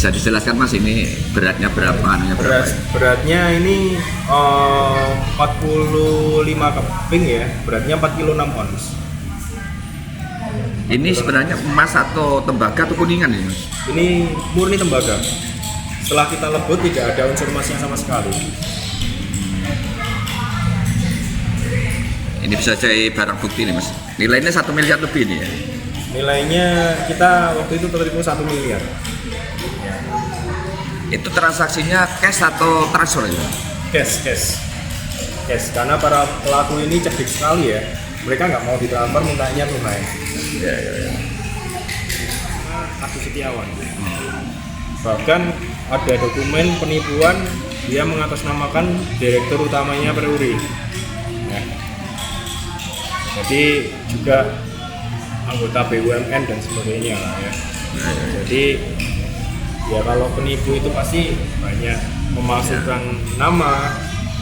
Bisa dijelaskan Mas, ini beratnya berapa? Beratnya ini 45 keping ya, beratnya 4 kilo 6 ons. Ini sebenarnya emas atau tembaga atau kuningan ini Mas? Ini murni tembaga. Setelah kita lebut tidak ada unsur emasnya sama sekali. Ini bisa jadi barang bukti nih Mas. Nilainya 1 miliar lebih nih ya? Nilainya kita waktu itu tertipu 1 miliar. Itu transaksinya cash atau transfer ya? Cash. Karena para pelaku ini cerdik sekali ya. Mereka nggak mau ditransfer, mintanya tunai. Ya. Agus Setiawan. Bahkan ada dokumen penipuan, dia mengatasnamakan direktur utamanya Peruri. Nah, jadi juga anggota BUMN dan sebagainya lah ya. Jadi ya kalau penipu itu pasti banyak memasukkan nama,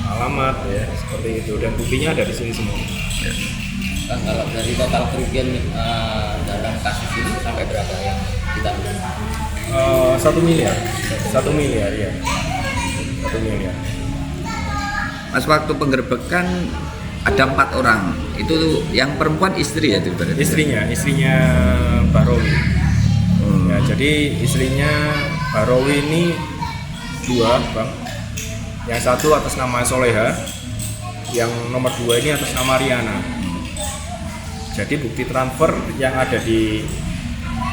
alamat ya seperti itu, dan buktinya ada di sini semua. Kan kalau dari total kerugian dalam kasus ini sampai berapa yang kita 1 miliar ya. 1 miliar. Mas, waktu penggerbekan ada 4 orang. Itu yang perempuan istri ya itu berarti? Istrinya Mbak Rowi. Ya, jadi istrinya Mbak Rowi ini 2 Bang. Yang satu atas nama Soleha, yang nomor 2 ini atas nama Riana. Jadi bukti transfer yang ada di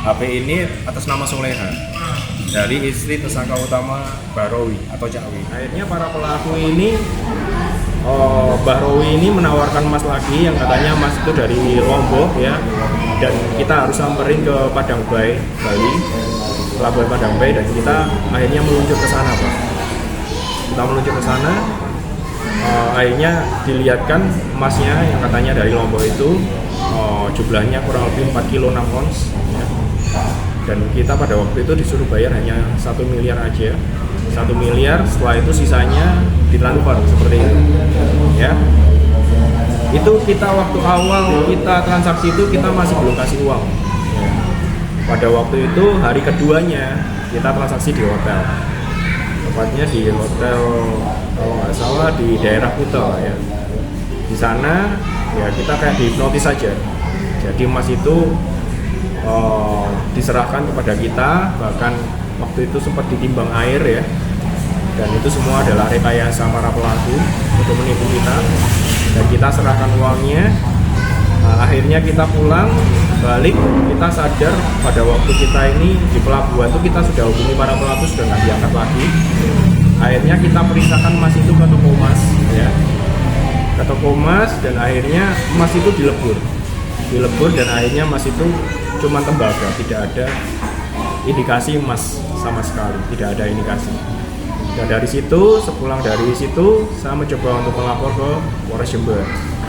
HP ini atas nama Soleha dari istri tersangka utama Mbak Rowi atau Cakwi. Akhirnya para pelaku ini Mbak Rowi ini menawarkan emas lagi yang katanya emas itu dari Lombok ya, dan kita harus samperin ke Padang Bay, Bali, Pelabuhan Padang Bay, dan kita akhirnya meluncur ke sana Pak. Kita meluncur ke sana, akhirnya dilihatkan emasnya yang katanya dari Lombok itu jumlahnya kurang lebih 4 kilo 6 ons ya. Dan kita pada waktu itu disuruh bayar hanya 1 miliar aja. 1 miliar, setelah itu sisanya ditransfer seperti itu ya. Itu kita waktu awal kita transaksi itu kita masih belum kasih uang ya. Pada waktu itu hari keduanya kita transaksi di hotel, tepatnya di hotel kalau nggak salah di daerah Kuta ya. Di sana ya kita kayak dihipnotis saja. Jadi emas itu diserahkan kepada kita, bahkan waktu itu sempat ditimbang air ya, dan itu semua adalah rekayasa para pelaku untuk menipu kita, dan kita serahkan uangnya. Akhirnya kita pulang balik, kita sadar pada waktu kita ini di pelabuhan itu kita sudah hubungi para pelaku, sudah nggak diangkat lagi. Akhirnya kita periksakan emas itu ke toko emas ya, ke toko emas, dan akhirnya emas itu dilebur, dan akhirnya emas itu cuma tembaga, tidak ada indikasi emas sama sekali, tidak ada indikasi. Dan dari situ, sepulang dari situ, saya mencoba untuk melapor ke Polres Jember.